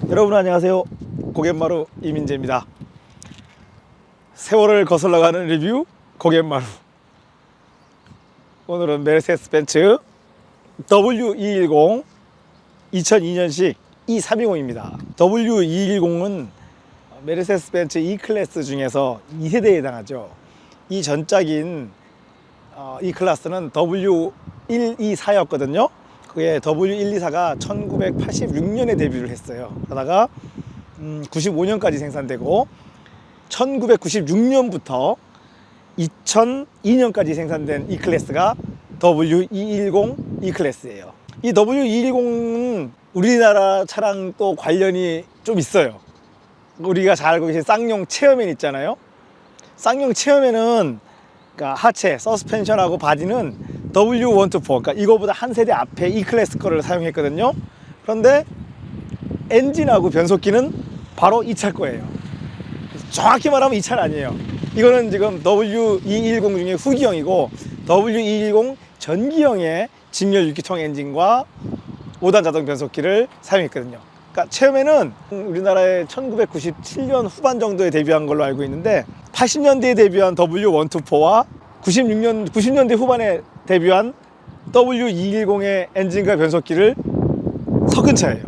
여러분 안녕하세요. 고갯마루 이민재입니다. 세월을 거슬러가는 리뷰 고갯마루. 오늘은 메르세데스 벤츠 W210 2002년식 E320입니다. W210은 메르세데스 벤츠 E클래스 중에서 2세대에 해당하죠. 이 전작인 E클래스는 W124였거든요. 그게 W124가 1986년에 데뷔를 했어요. 그러다가 95년까지 생산되고 1996년부터 2002년까지 생산된 E클래스가 W210 E클래스예요. 이 W210은 우리나라 차랑 또 관련이 좀 있어요. 우리가 잘 알고 계신 쌍용 체어맨 있잖아요. 쌍용 체어맨은 그러니까 하체, 서스펜션하고 바디는 W124, 그러니까 이거보다 한 세대 앞에 E클래스 거를 사용했거든요. 그런데 엔진하고 변속기는 바로 이 차 거예요. 정확히 말하면 이 차는 아니에요. 이거는 지금 W210 중에 후기형이고 W210 전기형의 직렬 6기통 엔진과 5단 자동 변속기를 사용했거든요. 그러니까 체어맨은 우리나라에 1997년 후반 정도에 데뷔한 걸로 알고 있는데 80년대에 데뷔한 W124와 90년대 후반에 데뷔한 W210의 엔진과 변속기를 섞은 차예요.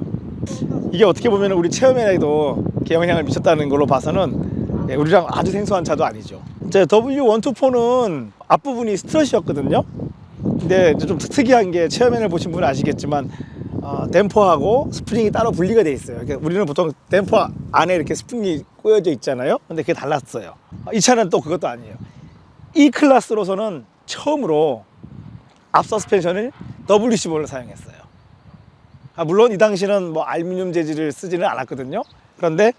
이게 어떻게 보면 우리 체어맨에도 영향을 미쳤다는 걸로 봐서는 우리랑 아주 생소한 차도 아니죠. 이제 W124는 앞부분이 스트럿이었거든요. 근데 좀 특이한 게 체어맨을 보신 분은 아시겠지만 댐퍼하고 스프링이 따로 분리가 돼 있어요. 그러니까 우리는 보통 댐퍼 안에 이렇게 스프링이 꽂여져 있잖아요. 근데 그게 달랐어요. 이 차는 또 그것도 아니에요. E 클래스로서는 처음으로 앞 서스펜션을 WC-본을 사용했어요. 물론 이 당시는 뭐 알루미늄 재질을 쓰지는 않았거든요. 그런데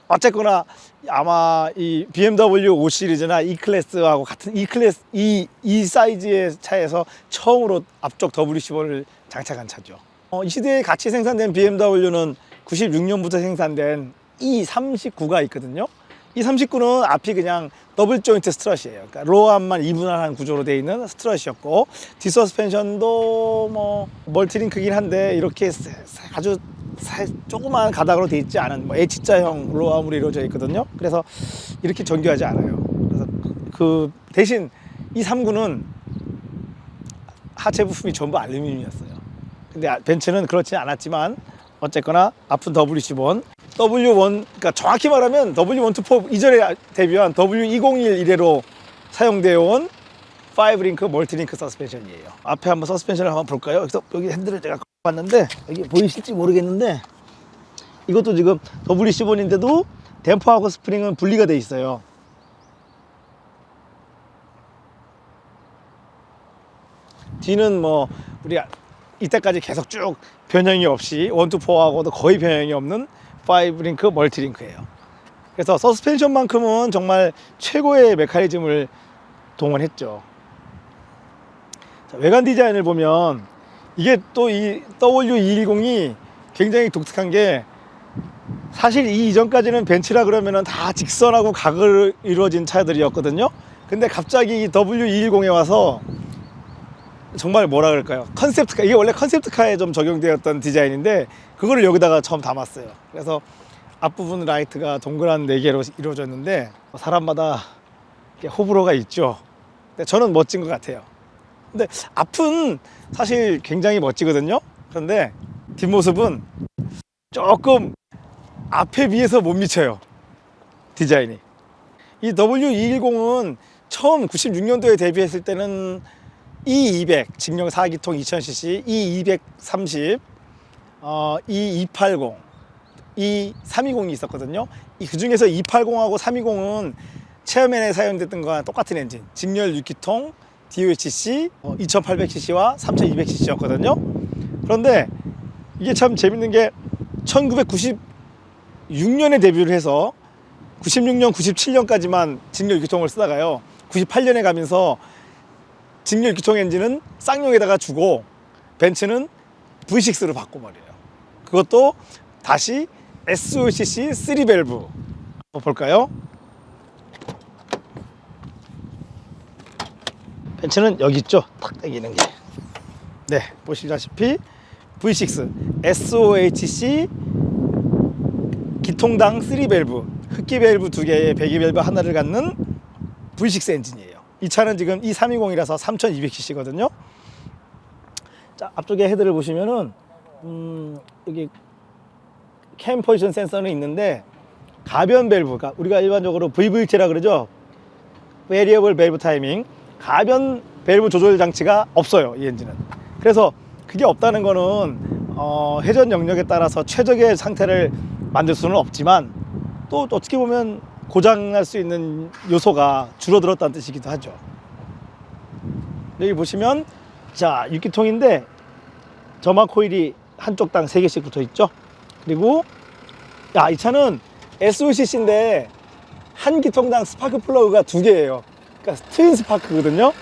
어쨌거나 아마 이 BMW 5 시리즈나 E 클래스하고 같은 E 클래스 이 사이즈의 차에서 처음으로 앞쪽 WC-본을 장착한 차죠. 이 시대에 같이 생산된 BMW는 96년부터 생산된 E39가 있거든요. E39는 앞이 그냥 더블 조인트 스트럿이에요. 그러니까 로어암만 이분할한 구조로 되어 있는 스트럿이었고 뒷서스펜션도 뭐 멀티링크긴 한데 이렇게 아주 조그마한 가닥으로 되어 있지 않은 뭐 H자형 로어암으로 이루어져 있거든요. 그래서 이렇게 정교하지 않아요. 그래서 그 대신 E39는 하체 부품이 전부 알루미늄이었어요. 근데 벤츠는 그렇지 않았지만 어쨌거나 앞은 WC-본 W1, 그러니까 정확히 말하면 W124 이전에 데뷔한 W201 이래로 사용되어 온 5링크 멀티링크 서스펜션이에요. 앞에 한번 서스펜션을 한번 볼까요? 그래서 여기 핸들을 제가 봤는데 여기 보이실지 모르겠는데 이것도 지금 WC-본인데도 댐퍼하고 스프링은 분리가 돼 있어요. 뒤는 뭐 우리 이때까지 계속 쭉 변형이 없이 124하고도 거의 변형이 없는 5링크 멀티링크예요. 그래서 서스펜션만큼은 정말 최고의 메커니즘을 동원했죠. 자, 외관 디자인을 보면 이게 또 이 W210이 굉장히 독특한 게 사실 이 이전까지는 벤츠라 그러면은 다 직선하고 각을 이루어진 차들이었거든요. 근데 갑자기 이 W210에 와서 정말 뭐라 그럴까요? 컨셉트카, 이게 원래 컨셉트카에 좀 적용되었던 디자인인데 그거를 여기다가 처음 담았어요. 그래서 앞부분 라이트가 동그란 4개로 이루어졌는데 사람마다 호불호가 있죠. 근데 저는 멋진 것 같아요. 근데 앞은 사실 굉장히 멋지거든요. 그런데 뒷모습은 조금 앞에 비해서 못 미쳐요. 디자인이. 이 W210은 처음 96년도에 데뷔했을 때는 E200 직령 4기통 2000cc, E230, E280, E320이 있었거든요. 그 중에서 E80하고 320은 체어맨에 사용됐던 거와 똑같은 엔진, 직렬 6기통 DOHC 2800cc와 3200cc였거든요. 그런데 이게 참 재밌는 게 1996년에 데뷔를 해서 96년, 97년까지만 직렬 6기통을 쓰다가요. 98년에 가면서 직렬 기통 엔진은 쌍용에다가 주고 벤츠는 V6로 바꿔버려요. 그것도 다시 SOCC 3밸브 한번 볼까요? 벤츠는 여기 있죠. 탁 당기는 게. 네, 보시다시피 V6 SOHC 기통당 3밸브, 흡기 밸브 2개에 배기 밸브 하나를 갖는 V6 엔진이에요. 이 차는 지금 E320이라서 3200cc거든요. 자, 앞쪽에 헤드를 보시면은 여기 캠 포지션 센서는 있는데 가변 밸브가 우리가 일반적으로 VVT라 그러죠. 베리어블 밸브 타이밍, 가변 밸브 조절 장치가 없어요, 이 엔진은. 그래서 그게 없다는 거는 회전 영역에 따라서 최적의 상태를 만들 수는 없지만 또 어떻게 보면 고장날 수 있는 요소가 줄어들었다는 뜻이기도 하죠. 여기 보시면 자 6기통인데 점화 코일이 한쪽당 3개씩 붙어 있죠. 그리고 이 차는 SOCC인데 한 기통당 스파크 플러그가 2개예요. 그러니까 트윈 스파크거든요.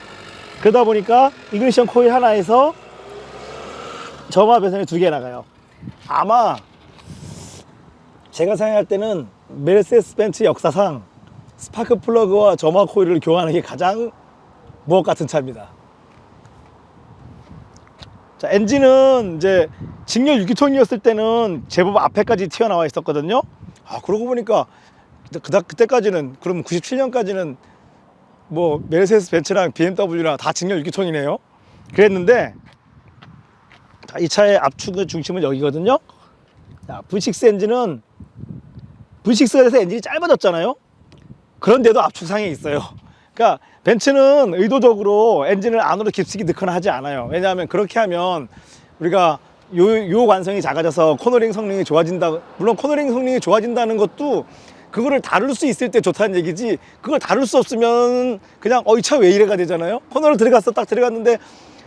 그러다 보니까 이그니션 코일 하나에서 점화 배선이 2개 나가요. 아마 제가 생각할 때는 메르세데스 벤츠 역사상 스파크 플러그와 점화 코일을 교환하는 게 가장 무엇 같은 차입니다. 자, 엔진은 이제 직렬 6기통이었을 때는 제법 앞에까지 튀어나와 있었거든요. 그러고 보니까 그때까지는, 그럼 97년까지는 뭐 메르세데스 벤츠랑 BMW랑 다 직렬 6기통이네요. 그랬는데 자, 이 차의 압축의 중심은 여기거든요. 자, V6 엔진은 V6에서 엔진이 짧아졌잖아요. 그런데도 압축상에 있어요. 그러니까 벤츠는 의도적으로 엔진을 안으로 깊숙이 넣거나 하지 않아요. 왜냐하면 그렇게 하면 우리가 요 관성이 작아져서 코너링 성능이 좋아진다. 물론 코너링 성능이 좋아진다는 것도 그거를 다룰 수 있을 때 좋다는 얘기지, 그걸 다룰 수 없으면 그냥 이 차 왜 이래가 되잖아요. 코너를 딱 들어갔는데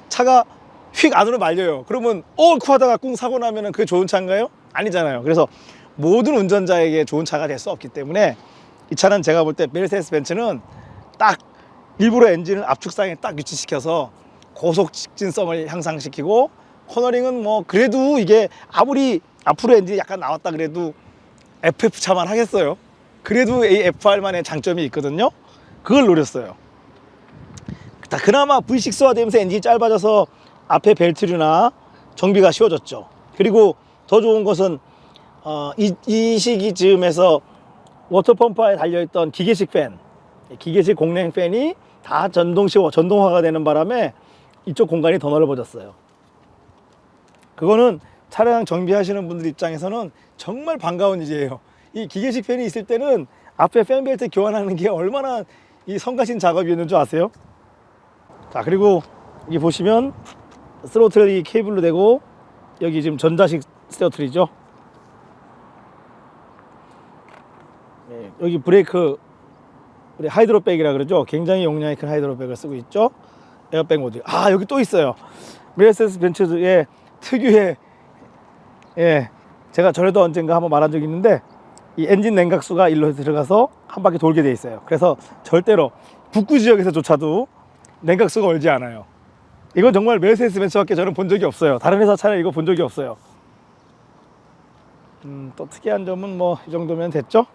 차가 휙 안으로 말려요. 그러면 하다가 꿍 사고 나면 그게 좋은 차인가요? 아니잖아요. 그래서 모든 운전자에게 좋은 차가 될 수 없기 때문에 이 차는 제가 볼 때 메르세데스 벤츠는 딱 일부러 엔진을 압축상에 딱 위치시켜서 고속 직진성을 향상시키고, 코너링은 뭐 그래도 이게 아무리 앞으로 엔진이 약간 나왔다 그래도 FF 차만 하겠어요. 그래도 이 FR만의 장점이 있거든요. 그걸 노렸어요. 그나마 V6화 되면서 엔진이 짧아져서 앞에 벨트류나 정비가 쉬워졌죠. 그리고 더 좋은 것은 이 시기쯤에서 워터펌프에 달려있던 기계식 팬, 기계식 공랭 팬이 다 전동화가 되는 바람에 이쪽 공간이 더 넓어졌어요. 그거는 차량 정비하시는 분들 입장에서는 정말 반가운 일이에요. 이 기계식 팬이 있을 때는 앞에 팬벨트 교환하는 게 얼마나 이 성가신 작업이었는 줄 아세요? 자, 그리고 여기 보시면 스로틀이 케이블로 되고, 여기 지금 전자식 스로틀이죠. 여기 브레이크, 우리 하이드로백이라 그러죠. 굉장히 용량이 큰 하이드로백을 쓰고 있죠. 에어백 모듈. 여기 또 있어요. 메르세데스 벤츠의 특유의, 제가 전에도 언젠가 한번 말한 적이 있는데, 이 엔진 냉각수가 일로 들어가서 한 바퀴 돌게 돼 있어요. 그래서 절대로 북부 지역에서조차도 냉각수가 얼지 않아요. 이건 정말 메르세데스 벤츠밖에 저는 본 적이 없어요. 다른 회사 차는 이거 본 적이 없어요. 또 특이한 점은 뭐 이 정도면 됐죠.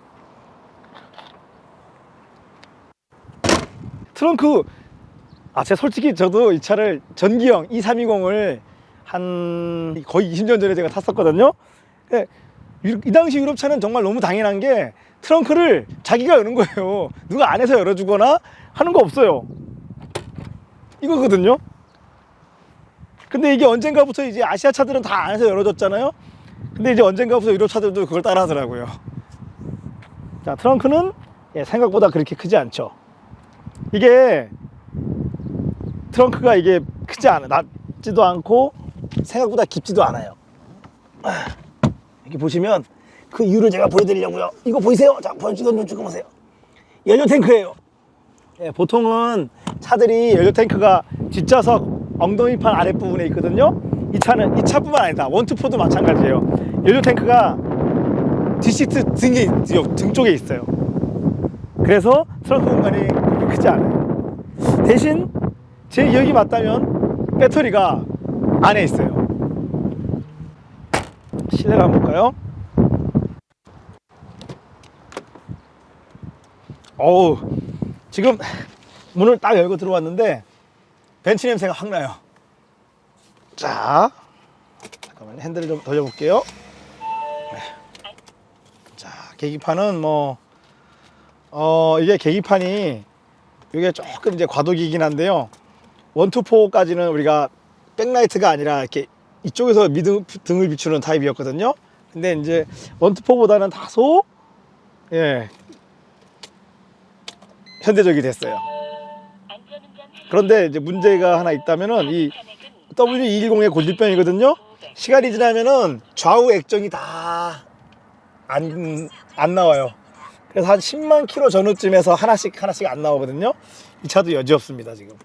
트렁크, 제가 솔직히 저도 이 차를 전기형 E320을 한 거의 20년 전에 제가 탔었거든요. 이 당시 유럽 차는 정말 너무 당연한 게 트렁크를 자기가 여는 거예요. 누가 안에서 열어주거나 하는 거 없어요. 이거거든요. 근데 이게 언젠가부터 이제 아시아 차들은 다 안에서 열어줬잖아요. 근데 이제 언젠가부터 유럽 차들도 그걸 따라 하더라고요. 자, 트렁크는 생각보다 그렇게 크지 않죠. 이게 트렁크가 이게 크지 않아, 낮지도 않고 생각보다 깊지도 않아요. 이렇게 보시면 그 이유를 제가 보여드리려고요. 이거 보이세요? 자, 보여주건 좀 보세요. 연료 탱크예요. 보통은 차들이 연료 탱크가 뒷좌석 엉덩이판 아랫부분에 있거든요. 이 차는, 이 차뿐만 아니다, 원투포도 마찬가지예요. 연료 탱크가 뒷시트 등 쪽에 있어요. 그래서 트렁크 공간이 그렇게 크지 않아요. 대신 제 기억이 맞다면 배터리가 안에 있어요. 실내를 한번 볼까요? 지금 문을 딱 열고 들어왔는데 벤츠 냄새가 확 나요. 자, 잠깐만 핸들을 좀 돌려볼게요. 자, 계기판은 뭐 이게 계기판이 이게 조금 이제 과도기이긴 한데요. 1, 2, 4까지는 우리가 백라이트가 아니라 이렇게 이쪽에서 등을 비추는 타입이었거든요. 근데 이제 1, 2, 4보다는 다소 현대적이 됐어요. 그런데 이제 문제가 하나 있다면은 이 W210의 골든병이거든요. 시간이 지나면은 좌우 액정이 다 안 나와요. 그래서 한 10만 킬로 전후쯤에서 하나씩 안 나오거든요. 이 차도 여지없습니다 지금.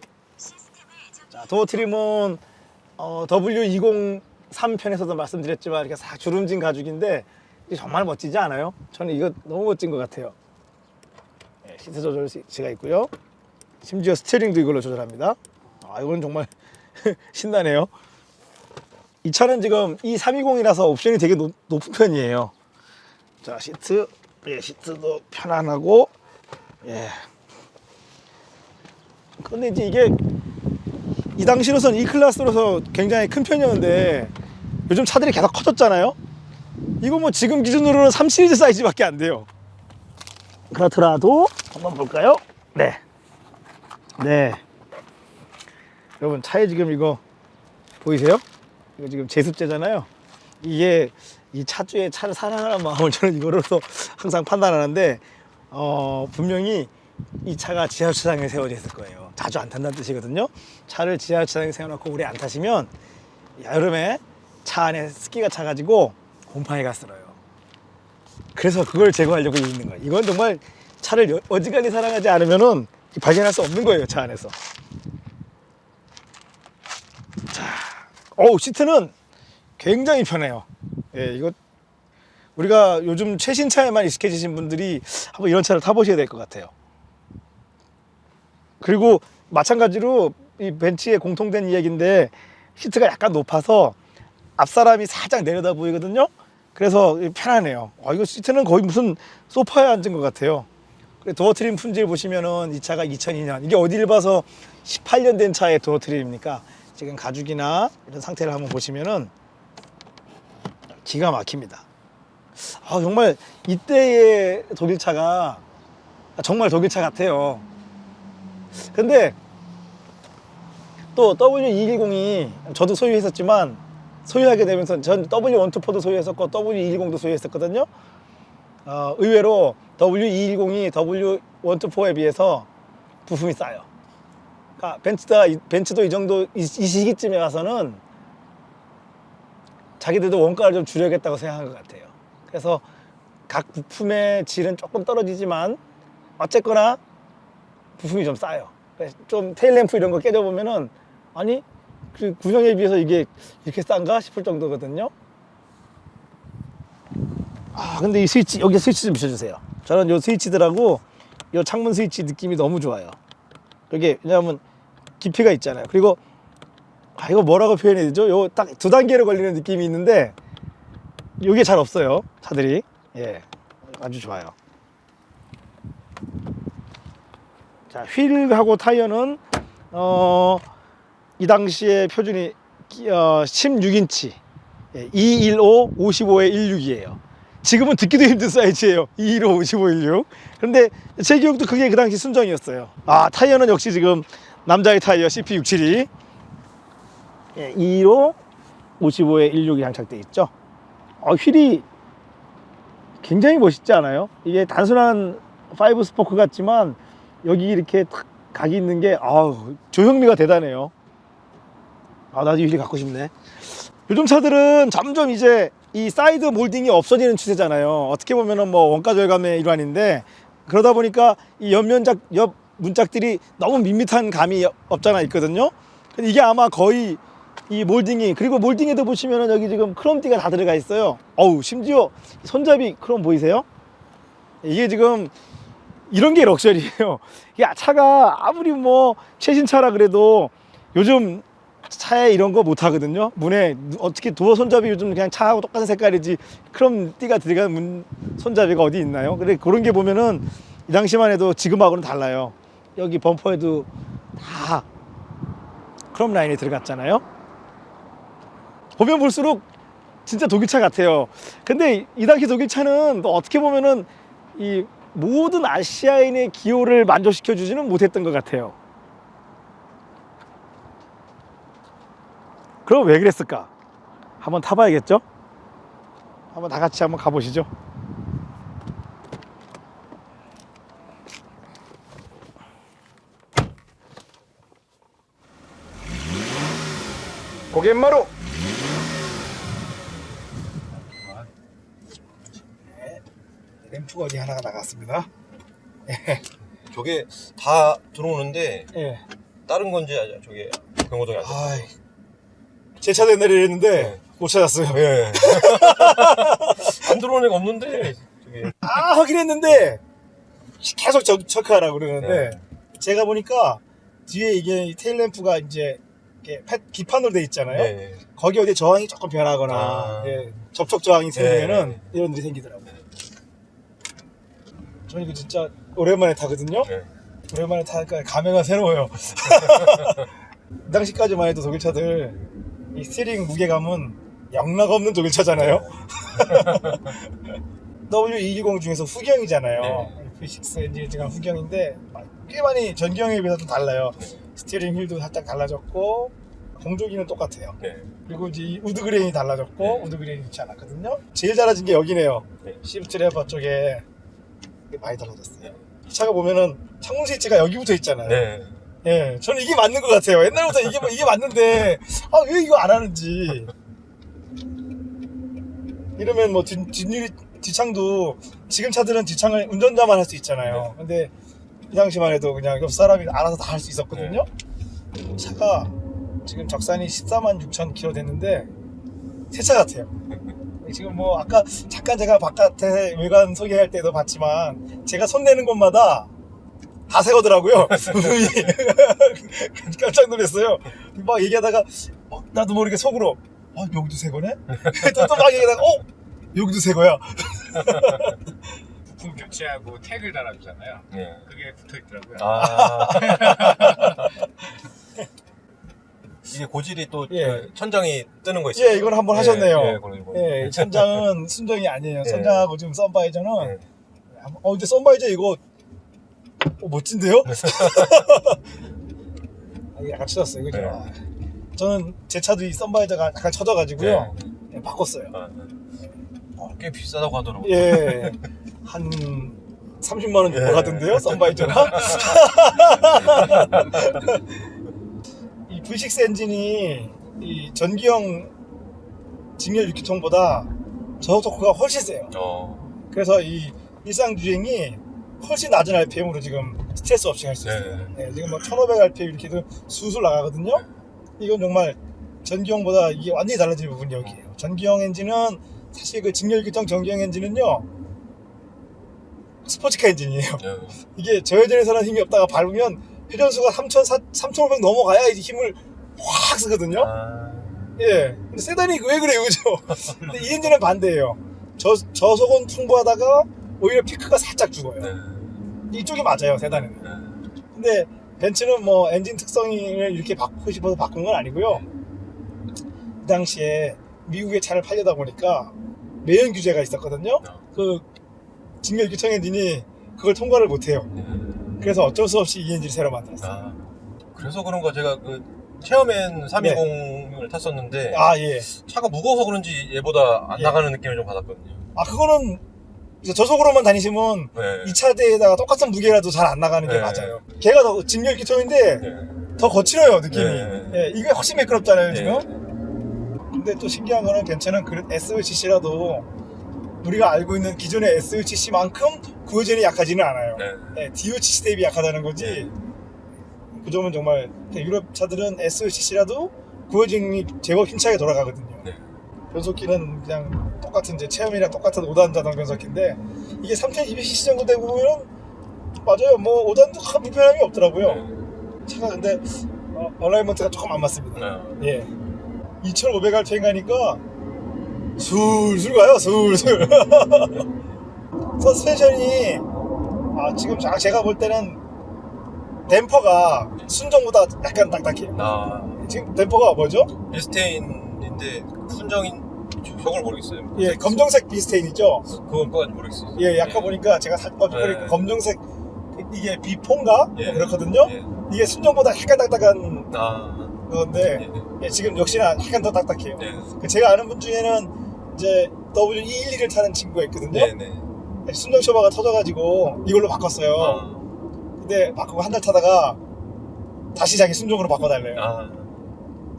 자, 도어 트림은 W203 편에서도 말씀드렸지만 이렇게 싹 주름진 가죽인데 정말 멋지지 않아요? 저는 이거 너무 멋진 것 같아요. 시트 조절 스위치가 있고요. 심지어 스티어링도 이걸로 조절합니다. 이건 정말 신나네요. 이 차는 지금 E320이라서 옵션이 되게 높은 편이에요. 자, 시트도 편안하고, 근데 이제 이게 이 당시로선 E클래스로서 굉장히 큰 편이었는데 요즘 차들이 계속 커졌잖아요. 이거 뭐 지금 기준으로는 3 시리즈 사이즈밖에 안 돼요. 그렇더라도 한번 볼까요? 네. 여러분 차에 지금 이거 보이세요? 이거 지금 제습제잖아요. 이게 이 차주의 차를 사랑하는 마음을 저는 이거로서 항상 판단하는데 분명히 이 차가 지하주차장에 세워져 있을 거예요. 자주 안 탄다는 뜻이거든요. 차를 지하주차장에 세워놓고 오래 안 타시면 여름에 차 안에 습기가 차가지고 곰팡이가 쓸어요. 그래서 그걸 제거하려고 있는 거예요. 이건 정말 차를 어지간히 사랑하지 않으면은 발견할 수 없는 거예요, 차 안에서. 자, 시트는 굉장히 편해요. 이거 우리가 요즘 최신 차에만 익숙해지신 분들이 한번 이런 차를 타보셔야 될 것 같아요. 그리고 마찬가지로 이 벤츠의 공통된 이야기인데 시트가 약간 높아서 앞사람이 살짝 내려다 보이거든요. 그래서 편하네요. 이거 시트는 거의 무슨 소파에 앉은 것 같아요. 도어 트림 품질 보시면은 이 차가 2002년, 이게 어디를 봐서 18년 된 차의 도어 트림입니까? 지금 가죽이나 이런 상태를 한번 보시면은 기가 막힙니다. 정말 이때의 독일차가 정말 독일차 같아요. 근데 또 W210이 저도 소유했었지만 소유하게 되면서 전 W124도 소유했었고 W210도 소유했었거든요. 의외로 W210이 W124에 비해서 부품이 싸요. 그러니까 벤츠도 이 정도 이 시기쯤에 와서는 자기들도 원가를 좀 줄여야겠다고 생각한 것 같아요. 그래서 각 부품의 질은 조금 떨어지지만 어쨌거나 부품이 좀 싸요. 좀 테일램프 이런 거 깨져보면은 아니 그 구형에 비해서 이게 이렇게 싼가 싶을 정도거든요. 근데 이 스위치, 여기 스위치 좀 비춰주세요. 저는 요 스위치들하고 요 창문 스위치 느낌이 너무 좋아요. 이게 왜냐하면 깊이가 있잖아요. 그리고 이거 뭐라고 표현해야 되죠? 요 딱 2단계로 걸리는 느낌이 있는데 이게 잘 없어요, 차들이. 아주 좋아요. 자, 휠하고 타이어는 이 당시에 표준이 16인치 215 55에 16이에요. 지금은 듣기도 힘든 사이즈예요. 215 55 16. 그런데 제 기억도 그게 그 당시 순정이었어요. 타이어는 역시 지금 남자의 타이어 CP672 215 55에 16이 장착되어 있죠. 휠이 굉장히 멋있지 않아요? 이게 단순한 5 스포크 같지만 여기 이렇게 탁 각이 있는 게 조형미가 대단해요. 나도 이 휠이 갖고 싶네. 요즘 차들은 점점 이제 이 사이드 몰딩이 없어지는 추세잖아요. 어떻게 보면은 뭐 원가 절감의 일환인데 그러다 보니까 이 옆 문짝들이 너무 밋밋한 감이 없잖아 있거든요. 이게 아마 거의 이 몰딩이, 그리고 몰딩에도 보시면은 여기 지금 크롬띠가 다 들어가 있어요. 심지어 손잡이 크롬 보이세요? 이게 지금 이런 게 럭셔리예요. 이 차가 아무리 뭐 최신 차라 그래도 요즘 차에 이런 거 못 하거든요. 문에 어떻게 도어 손잡이 요즘 그냥 차하고 똑같은 색깔이지 크롬 띠가 들어간 문 손잡이가 어디 있나요? 그래 그런 게 보면은 이 당시만 해도 지금하고는 달라요. 여기 범퍼에도 다 크롬 라인이 들어갔잖아요. 보면 볼수록 진짜 독일차 같아요. 근데 이 당시 독일차는 또 어떻게 보면은 이 모든 아시아인의 기호를 만족시켜 주지는 못했던 것 같아요. 그럼 왜 그랬을까? 한번 타봐야겠죠? 한번 다 같이 한번 가보시죠. 고갯마루. 네, 램프가 어디 하나가 나갔습니다. 저게 다 들어오는데 예. 다른 건지 저게 경고등이 안 아, 제 차도 옛날에 이랬는데 네. 못 찾았어요. 예. 안 들어오는 애가 없는데 저게 아, 확인했는데 계속 체크하라고 그러는데 제가 보니까 뒤에 이게 테일 램프가 이제 이렇게 기판으로 돼 있잖아요. 네. 거기 어디 저항이 조금 변하거나 아. 예, 접촉 저항이 생기면은 네. 이런 일이 생기더라고요. 저는 이거 진짜 오랜만에 타거든요. 네. 오랜만에 타니까 감회가 새로워요. 그 당시까지만 해도 독일차들 이 스티어링 무게감은 영락 없는 독일차잖아요. W210 중에서 후경이잖아요. 네. V6 엔진이 후경인데 꽤 많이 전경에 비해서 좀 달라요. 스티어링 휠도 살짝 달라졌고 공조기는 똑같아요. 네. 그리고 이제 이 우드그레인이 달라졌고 네. 우드그레인이 좋지 않았거든요. 제일 달라진 게 여기네요. 네. 시프트 레버 쪽에 많이 달라졌어요. 이 차가 보면은 창문 스위치가 여기 붙어 있잖아요. 네. 예, 저는 이게 맞는 것 같아요. 옛날부터 이게 맞는데 아, 왜 이거 안 하는지. 이러면 뭐 뒷창도 지금 차들은 뒷창을 운전자만 할 수 있잖아요. 근데 이 당시만 해도 그냥 옆 사람이 알아서 다 할 수 있었거든요. 차가 지금 적산이 14만 6천 킬로 됐는데 새 차 같아요. 지금 뭐 아까 잠깐 제가 바깥에 외관 소개할 때도 봤지만 제가 손 내는 곳마다 다 새거더라고요. 깜짝 놀랐어요. 막 얘기하다가 나도 모르게 속으로 여기도 새거네? 또 막 얘기하다가 여기도 새거야. 부품 교체하고 태그를 달아주잖아요. 네. 그게 붙어 있더라고요. 아. 이게 고질이 또 예. 그 천장이 뜨는 거 있어요. 예, 이건 한번 하셨네요. 예, 그거. 예, 천장은 순정이 아니에요. 예. 천장하고 지금 썬바이저는 예. 근데 썬바이저 이거 멋진데요? 약간 쳐졌어요, 그죠? 네. 저는 제 차도 이 썬바이저가 약간 쳐져가지고요. 예, 바꿨어요. 꽤 비싸다고 하더라고요. 예, 한 30만 원 정도 가던데요, 썬바이저가? 이 V6 엔진이 이 전기형 직렬 6기통보다 저속 토크가 훨씬 세요. 그래서 이 일상 주행이 훨씬 낮은 RPM으로 지금 스트레스 없이 갈 수 있어요. 네, 지금 뭐 1500rpm 이렇게도 술술 나가거든요. 이건 정말 전기형보다 이게 완전히 달라질 부분이 여기에요. 전기형 엔진은 사실 그 직렬기통 전기형 엔진은요 스포츠카 엔진이에요. 이게 저회전에서는 힘이 없다가 밟으면 회전수가 3,500 넘어가야 이제 힘을 확 쓰거든요. 예. 근데 세단이 왜 그래요, 그죠? 근데 이 엔진은 반대예요. 저속은 풍부하다가 오히려 피크가 살짝 죽어요. 이쪽이 맞아요, 세단은. 근데 벤츠는 뭐 엔진 특성을 이렇게 바꾸고 싶어서 바꾼 건 아니고요. 그 당시에 미국에 차를 팔려다 보니까 매연 규제가 있었거든요. 그 직렬 기통 엔진이 그걸 통과를 못해요. 그래서 어쩔 수 없이 이 엔진을 새로 만들었어요. 그래서 그런가 제가 그 체어맨 320을 탔었는데 예. 차가 무거워서 그런지 얘보다 안 나가는 느낌을 좀 받았거든요. 그거는 저속으로만 다니시면 네. 이 차대에다가 똑같은 무게라도 잘 안 나가는 게 네. 맞아요. 걔가 더 직렬 기통인데 더 거칠어요, 느낌이. 네. 이게 훨씬 매끄럽잖아요, 네. 지금. 근데 또 신기한 거는 벤츠는 SVCC라도 우리가 알고 있는 기존의 SVCC만큼 구회전이 약하지는 않아요. DOCC 대비 약하다는 거지. 그 점은 정말 유럽 차들은 SVCC라도 구회전이 제법 힘차게 돌아가거든요. 변속기는 그냥 똑같은 이제 체험이랑 똑같은 5단 자동 변속기인데 이게 3200cc 정도 되고 보면 맞아요. 뭐 5단도 큰 불편함이 없더라고요. 차가 근데 얼라이먼트가 조금 안 맞습니다. 예. 2500rpm 가니까 술술 가요, 술술. 서스펜션이 지금 제가 볼 때는 댐퍼가 순정보다 약간 딱딱해요. 지금 댐퍼가 뭐죠? 비스테인인데 순정인 저걸 모르겠어요. 예, 검정색 비스테인이죠. 그건 모르겠어요. 예, 아까 보니까 제가 보니까 검정색 이게 비포인가 뭐 그렇거든요. 예. 이게 순정보다 약간 딱딱한 아, 건데 예. 예, 지금 역시나 약간 더 딱딱해요. 네. 그 제가 아는 분 중에는 이제 W211을 타는 친구가 있거든요. 네네. 순정 쇼바가 터져가지고 이걸로 바꿨어요. 아, 근데 바꾸고 한 달 타다가 다시 자기 순정으로 바꿔달래요. 아,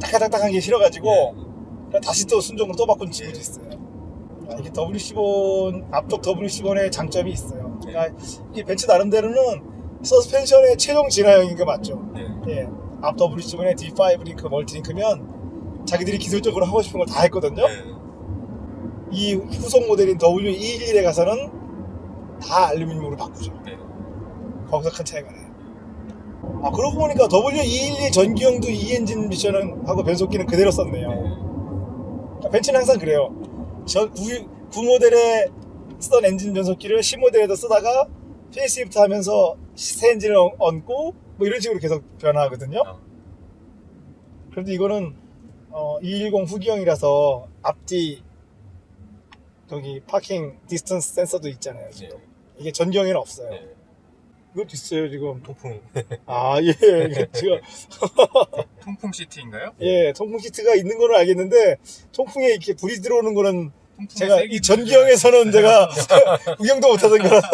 딱딱딱한 게 싫어가지고 네. 다시 또 순정으로 또 바꾼 친구도 있어요. 이게 W15 앞쪽 W15의 장점이 있어요. 그러니까 이 벤츠 나름대로는 서스펜션의 최종 진화형인 거 맞죠? 네. 예, 앞 W15의 D5 링크, 멀티 링크면 자기들이 기술적으로 하고 싶은 걸 다 했거든요. 네. 이 후속 모델인 W211에 가서는 다 알루미늄으로 바꾸죠. 네. 거기서 큰 차이가 나요. 아, 그러고 보니까 W211 전기형도 이 엔진 미션은 하고 변속기는 그대로 썼네요. 그러니까 벤츠는 항상 그래요. 저 9 모델에 쓰던 엔진 변속기를 10 모델에도 쓰다가 페이스리프트 하면서 새 엔진을 얹고 뭐 이런 식으로 계속 변화하거든요. 그런데 이거는 210 후기형이라서 앞뒤 저기 파킹 디스턴스 센서도 있잖아요. 지금. 이게 전기형에는 없어요. 네. 이것도 있어요 지금. 통풍. 아, 예. 이게 지금 통풍 시트인가요? 예, 통풍 시트가 있는 거는 알겠는데 통풍에 이렇게 불이 들어오는 거는 통풍의 제가 색이 이 전기형에서는 제가 구경도 못하던 거라서.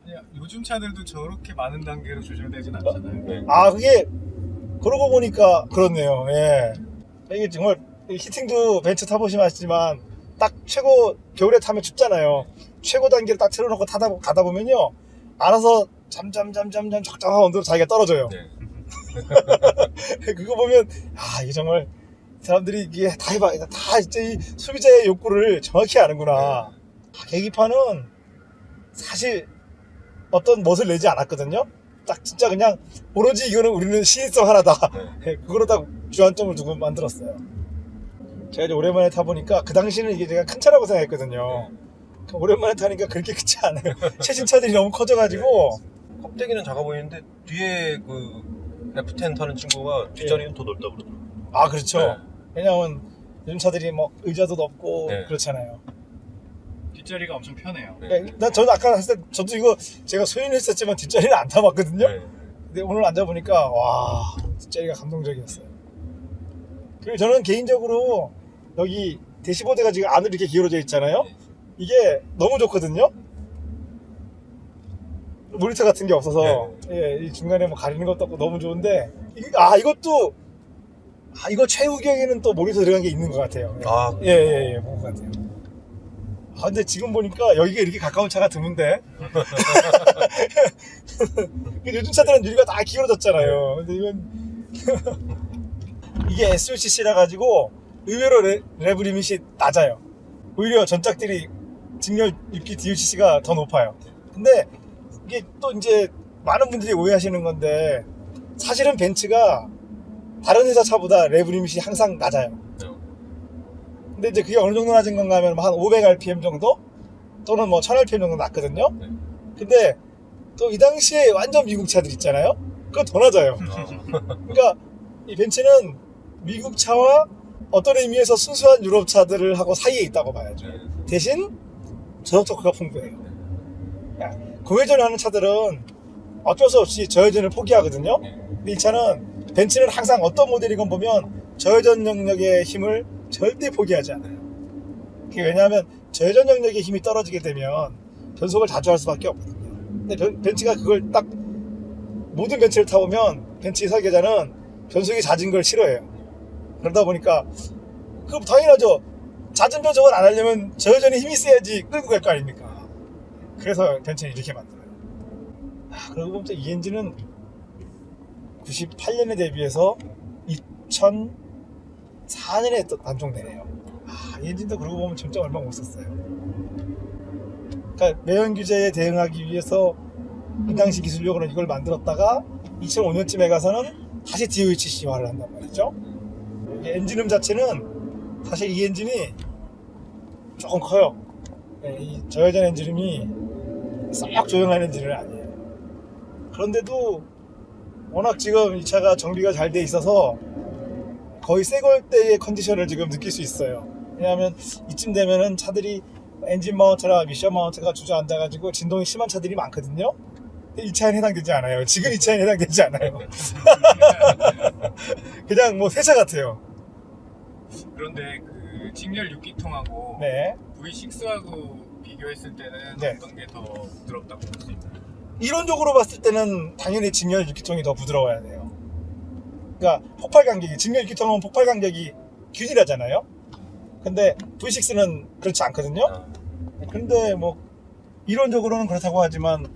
그냥 요즘 차들도 저렇게 많은 단계로 조절되진 않잖아요. 네. 아, 그게 그러고 보니까 그렇네요. 예. 이게 정말 히팅도 벤츠 타보시면 아시지만 딱 최고 겨울에 타면 춥잖아요. 최고 단계를 딱 틀어놓고 가다 보면요, 알아서 잠잠 적정한 온도로 자기가 떨어져요. 네. 그거 보면 이게 정말 사람들이 이게 다 해봐, 다 진짜 이 소비자의 욕구를 정확히 아는구나. 계기판은 사실 어떤 멋을 내지 않았거든요. 딱 진짜 그냥 오로지 이거는 우리는 시인성 하나다. 그거로 딱 주안점을 두고 만들었어요. 제가 이제 오랜만에 타보니까 그 당시는 이게 제가 큰 차라고 생각했거든요. 오랜만에 타니까 그렇게 크지 않아요. 최신 차들이 너무 커져가지고. 껍데기는 작아 보이는데 뒤에 그 F10 타는 친구가 뒷자리는 더 넓다 그러더라고요. 아, 그렇죠. 네. 왜냐면 요즘 차들이 뭐 의자도 넓고 네. 그렇잖아요. 뒷자리가 엄청 편해요. 저는 아까 했을 때 저도 이거 제가 소유는 했었지만 뒷자리는 안 타봤거든요. 네. 근데 오늘 앉아보니까 와, 뒷자리가 감동적이었어요. 그리고 저는 개인적으로 여기 대시보드가 지금 안으로 이렇게 기울어져 있잖아요. 이게 너무 좋거든요. 모니터 같은 게 없어서 예, 이 중간에 뭐 가리는 것도 없고 너무 좋은데 이것도 이거 최후경에는 또 모니터 들어간 게 있는 것 같아요. 예, 본 것 같아요. 근데 지금 보니까 여기가 이렇게 가까운 차가 드문데. 요즘 차들은 유리가 다 기울어졌잖아요. 근데 이건 이게 SUCC라 가지고 의외로 레브 리밋이 낮아요. 오히려 전작들이 직렬 6기 DUCC가 더 높아요. 근데 이게 또 이제 많은 분들이 오해하시는 건데 사실은 벤츠가 다른 회사 차보다 레브 리밋이 항상 낮아요. 근데 이제 그게 어느 정도 낮은 건가 하면 한 500rpm 정도? 또는 뭐 1000rpm 정도 낮거든요. 근데 또 이 당시에 완전 미국 차들 있잖아요. 그거 더 낮아요. 그러니까 이 벤츠는 미국 차와 어떤 의미에서 순수한 유럽 차들을 하고 사이에 있다고 봐야죠. 대신 저속 토크가 풍부해요. 고회전을 하는 차들은 어쩔 수 없이 저회전을 포기하거든요. 근데 이 차는 벤츠는 항상 어떤 모델이건 보면 저회전 영역의 힘을 절대 포기하지 않아요. 그게 왜냐하면 저회전 영역의 힘이 떨어지게 되면 변속을 자주 할 수밖에 없거든요. 근데 벤츠가 그걸 딱 모든 벤츠를 타보면 벤츠 설계자는 변속이 잦은 걸 싫어해요. 그러다 보니까 그럼 당연하죠. 잦은 변속을 안 하려면 저회전에 힘이 세야지 끌고 갈 거 아닙니까? 그래서 벤츠는 이렇게 만들어요. 그러고 보면 이 엔진은 98년에 대비해서 2004년에 또 단종되네요. 이 엔진도 그러고 보면 진짜 얼마 못 썼어요. 그러니까 매연 규제에 대응하기 위해서 그 당시 기술력으로 이걸 만들었다가 2005년쯤에 가서는 다시 DOHC화를 한단 말이죠. 엔진음 자체는 사실 이 엔진이 조금 커요. 이 저회전 엔진음이 싹 조용한 엔진은 아니에요. 그런데도 워낙 지금 이 차가 정비가 잘 돼 있어서 거의 새걸 때의 컨디션을 지금 느낄 수 있어요. 왜냐하면 이쯤 되면은 차들이 엔진 마운트나 미션 마운트가 주저앉아가지고 진동이 심한 차들이 많거든요. 이 차에는 해당되지 않아요. 지금 이 차에는 해당되지 않아요. 그냥 뭐 새 차 같아요. 그런데 그 직렬 6기통하고 네. V6하고 비교했을 때는 네. 어떤 게 더 부드럽다고 볼 수 있나요? 이론적으로 봤을 때는 당연히 직렬 6기통이 더 부드러워야 돼요. 그러니까 폭발 간격이, 직렬 6기통은 폭발 간격이 균일하잖아요. 근데 V6는 그렇지 않거든요. 근데 뭐 이론적으로는 그렇다고 하지만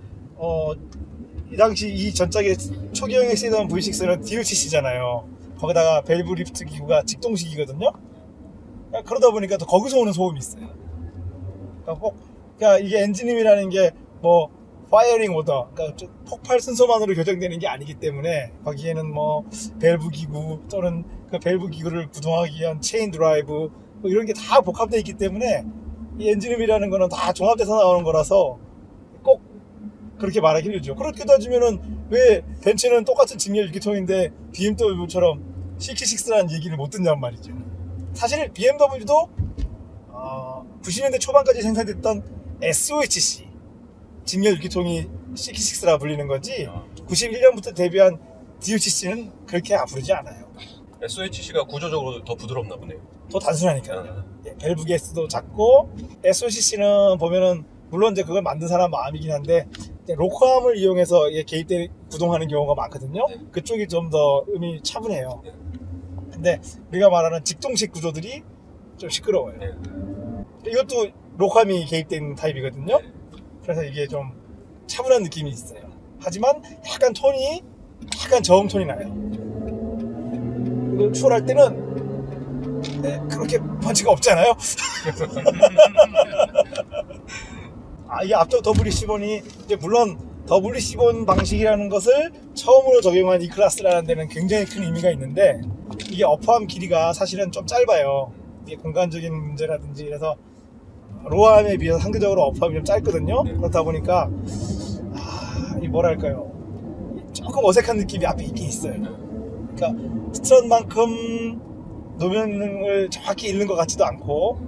이 당시 이 전작의 초기형에 쓰이던 V6는 DLCC잖아요. 거기다가 밸브 리프트 기구가 직동식이거든요. 그러다 보니까 또 거기서 오는 소음이 있어요. 그러니까 이게 엔진음이라는 게 뭐 파이어링 오더, 그러니까 폭발 순서만으로 교정되는 게 아니기 때문에 거기에는 뭐 밸브 기구 또는 그 밸브 기구를 구동하기 위한 체인 드라이브 뭐 이런 게 다 복합되어 있기 때문에 이 엔진음이라는 거는 다 종합돼서 나오는 거라서 꼭 그렇게 말하기 힘들죠. 그렇게 따지면은 왜 벤츠는 똑같은 직렬 6기통인데 BMW처럼 CX6라는 얘기를 못 듣냔 말이죠. 사실 BMW도 90년대 초반까지 생산됐던 SOHC 직렬 6기통이 CX6라 불리는 거지 91년부터 데뷔한 DOCC는 그렇게 부르지 않아요. SOHC가 구조적으로 더 부드럽나 보네요. 더 단순하니까요. 밸브 개수도 작고 SOCC는 보면은 물론 이제 그걸 만든 사람 마음이긴 한데 로커암을 이용해서 개입돼 구동하는 경우가 많거든요. 그쪽이 좀 더 음이 차분해요. 근데 우리가 말하는 직동식 구조들이 좀 시끄러워요. 이것도 로커암이 개입된 타입이거든요. 그래서 이게 좀 차분한 느낌이 있어요. 하지만 약간 톤이 약간 저음 톤이 나요. 그리고 추월할 때는 그렇게 펀치가 없잖아요. 이게 앞쪽 WC1이 이제 물론 WC1 방식이라는 것을 처음으로 적용한 이 클래스라는 데는 굉장히 큰 의미가 있는데 이게 어퍼암 길이가 사실은 좀 짧아요. 이게 공간적인 문제라든지 그래서 로어암에 비해서 상대적으로 어퍼암이 좀 짧거든요. 그렇다 보니까 이 뭐랄까요, 조금 어색한 느낌이 앞에 있긴 있어요. 그러니까 스트런만큼 노면을 정확히 잃는 것 같지도 않고,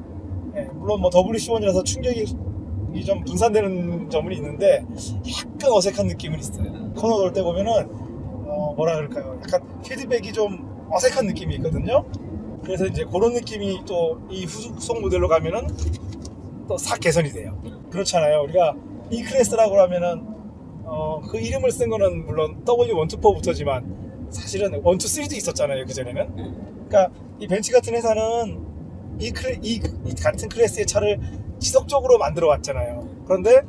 물론 뭐 WC1이라서 충격이 좀 분산되는 점은 있는데 약간 어색한 느낌은 있어요. 코너 돌 때 보면은 뭐라 그럴까요, 약간 피드백이 좀 어색한 느낌이 있거든요. 그래서 이제 그런 느낌이 또 이 후속 모델로 가면은 또 싹 개선이 돼요. 그렇잖아요. 우리가 E 클래스라고 하면은 그 이름을 쓴 거는 물론 W124부터지만 사실은 1, 2, 3도 있었잖아요. 그 전에는. 그러니까 이 벤츠 같은 회사는 이 같은 클래스의 차를 지속적으로 만들어 왔잖아요. 그런데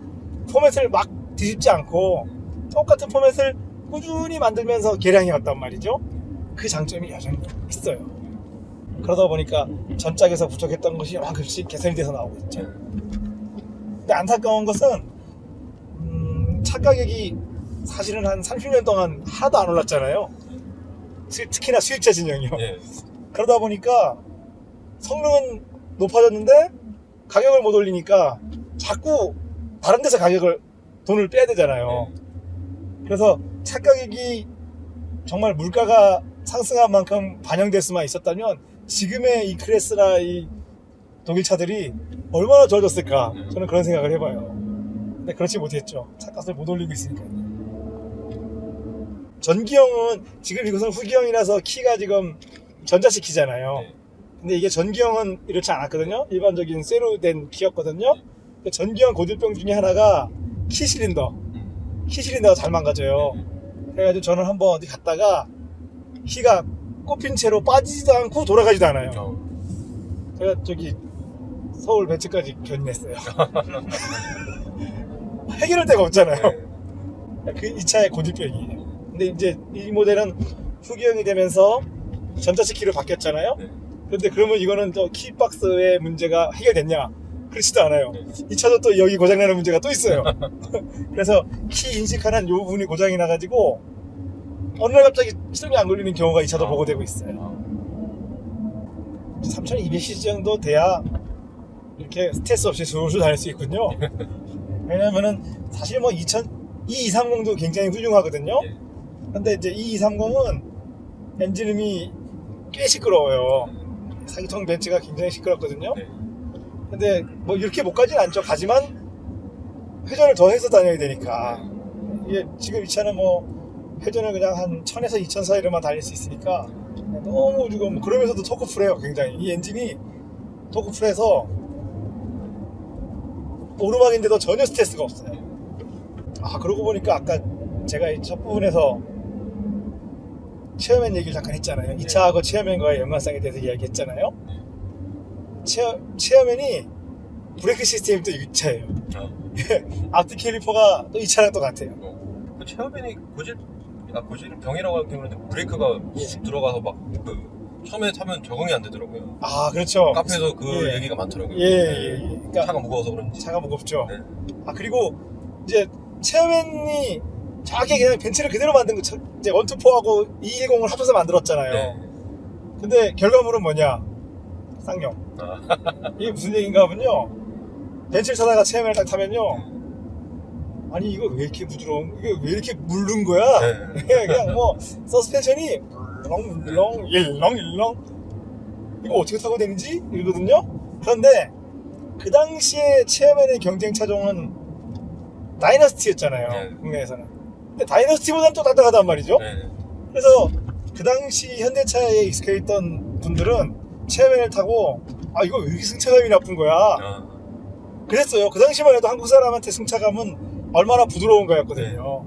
포맷을 막 뒤집지 않고 똑같은 포맷을 꾸준히 만들면서 개량해 왔단 말이죠. 그 장점이 여전히 있어요. 그러다 보니까 전작에서 부족했던 것이 조금씩 개선이 돼서 나오고 있죠. 근데 안타까운 것은 차 가격이 사실은 한 30년 동안 하나도 안 올랐잖아요. 특히나 수입차 진영이요. 그러다 보니까 성능은 높아졌는데 가격을 못 올리니까 자꾸 다른 데서 돈을 빼야 되잖아요. 그래서 차 가격이 정말 물가가 상승한 만큼 반영될 수만 있었다면 지금의 이 클래스나 이 독일 차들이 얼마나 좋아졌을까, 저는 그런 생각을 해봐요. 근데 그렇지 못했죠. 차값을 못 올리고 있으니까요. 전기형은 지금 이것은 후기형이라서 키가 지금 전자식 키잖아요. 근데 이게 전기형은 이렇지 않았거든요. 일반적인 쇠로 된 키였거든요. 전기형 고질병 중에 하나가 키 실린더가 잘 망가져요. 그래가지고 저는 한번 어디 갔다가 키가 꼽힌 채로 빠지지도 않고 돌아가지도 않아요. 제가 저기 서울 벤츠까지 견인했어요. 해결할 데가 없잖아요. 이 차의 고질병이에요. 근데 이제 이 모델은 후기형이 되면서 전자식 키로 바뀌었잖아요. 그런데 그러면 이거는 또 키박스의 문제가 해결됐냐? 그렇지도 않아요. 이 차도 또 여기 고장나는 문제가 또 있어요. 그래서 키 인식하는 요 부분이 고장이 나가지고 어느 날 갑자기 시동이 안 걸리는 경우가 이 차도 보고되고 있어요. 3200cc 정도 돼야 이렇게 스트레스 없이 술술 다닐 수 있군요. 왜냐면은 사실 뭐 E230도 굉장히 훌륭하거든요. 근데 이제 E230은 엔진음이 꽤 시끄러워요. 4기통 벤츠가 굉장히 시끄럽거든요. 네. 근데 뭐 이렇게 못 가진 않죠. 가지만 회전을 더 해서 다녀야 되니까. 이게 지금 이 차는 뭐 회전을 그냥 한 1000에서 2000 사이로만 달릴 수 있으니까 너무 지금 그러면서도 토크풀해요. 굉장히 이 엔진이 토크풀해서 오르막인데도 전혀 스트레스가 없어요. 아, 그러고 보니까 아까 제가 이 첫 부분에서 체어맨 얘기를 잠깐 했잖아요. 이 차하고 체어맨과의 연관성에 대해서 이야기했잖아요. 체어맨이 브레이크 시스템이 또 유차예요. 앞뒤 캘리퍼가 또 이 차랑 똑같아요. 그 체어맨이 고질 병이라고 하긴 하는데 브레이크가 쑥 들어가서 막 처음에 타면 적응이 안 되더라고요. 아, 그렇죠. 카페에서 그 예. 얘기가 많더라고요. 예. 그러니까 차가 무거워서 그런지. 차가 무겁죠. 네. 아, 그리고 이제 체어맨이 정확히 그냥 벤츠를 그대로 만든 거 이제 124하고 210을 합쳐서 만들었잖아요. 네. 근데 결과물은 뭐냐? 쌍용. 이게 무슨 얘기인가 하면요, 벤츠를 타다가 체어맨을 딱 타면요, 아니 이거 왜 이렇게 부드러운, 이거 왜 이렇게 물른 거야? 네. 그냥 뭐 서스펜션이 물렁물렁 일렁일렁 이거 어떻게 타고 되는지 이러거든요. 그런데 그 당시에 체어맨의 경쟁 차종은 다이너스티였잖아요. 네. 국내에서는. 근데 다이너스티보다는 또 딱딱하단 말이죠. 네. 그래서 그 당시 현대차에 익숙해 있던 분들은 체어맨을 타고 아, 이거 왜 이렇게 승차감이 나쁜 거야? 그랬어요. 그 당시만 해도 한국 사람한테 승차감은 얼마나 부드러운 거였거든요.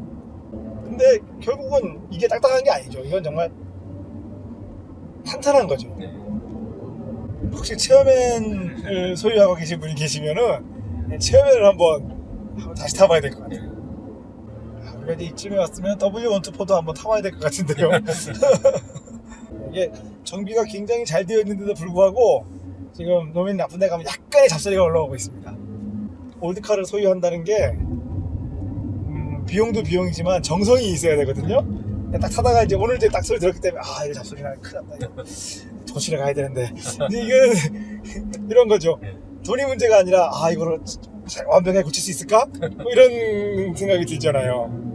근데 결국은 이게 딱딱한 게 아니죠. 이건 정말 탄탄한 거죠. 네. 혹시 체어맨을 소유하고 계신 분이 계시면은 체어맨을 한번 다시 타봐야 될 것 같아요. 우리가 이제 이쯤에 왔으면 W124도 한번 타봐야 될 것 같은데요. 이게 정비가 굉장히 잘 되어 있는데도 불구하고 지금 노면 나쁜 데 가면 약간의 잡소리가 올라오고 있습니다. 올드카를 소유한다는 게 비용도 비용이지만 정성이 있어야 되거든요. 딱 타다가 이제 오늘 이제 딱 소리 들었기 때문에 아, 이거 잡소리 나면 큰일 났다. 이거 도시에 가야 되는데. 근데 이거는 이런 거죠. 돈이 문제가 아니라 아, 이거를 완벽하게 고칠 수 있을까? 뭐 이런 생각이 들잖아요.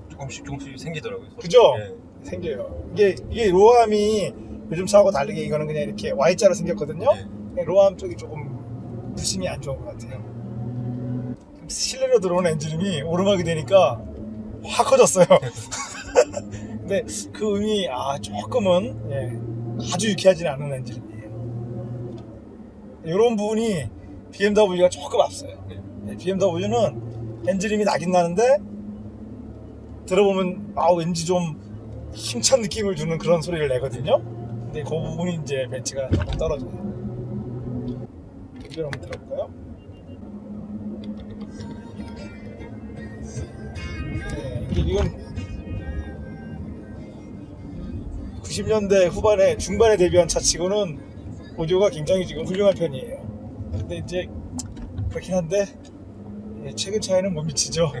조금씩 생기더라고요. 그죠? 네. 생겨요. 이게 로암이 요즘 차하고 다르게 이거는 그냥 이렇게 Y자로 생겼거든요. 네. 로암 쪽이 조금 부심이 안 좋은 것 같아요. 실내로 들어오는 엔진음이 오르막이 되니까 확 커졌어요. 근데 그 음이 조금은 아주 유쾌하지는 않은 엔진음이에요. 이런 부분이 BMW가 조금 앞서요. BMW는 엔진음이 나긴 나는데 들어보면 왠지 좀 힘찬 느낌을 주는 그런 소리를 내거든요. 근데 그 부분이 이제 벤츠가 조금 떨어져요. 이걸 한번 들어볼까요? 이건 90년대 후반에 중반에 데뷔한 차치고는 오디오가 굉장히 지금 훌륭한 편이에요. 근데 이제 그렇긴 한데 최근 차에는 못 미치죠.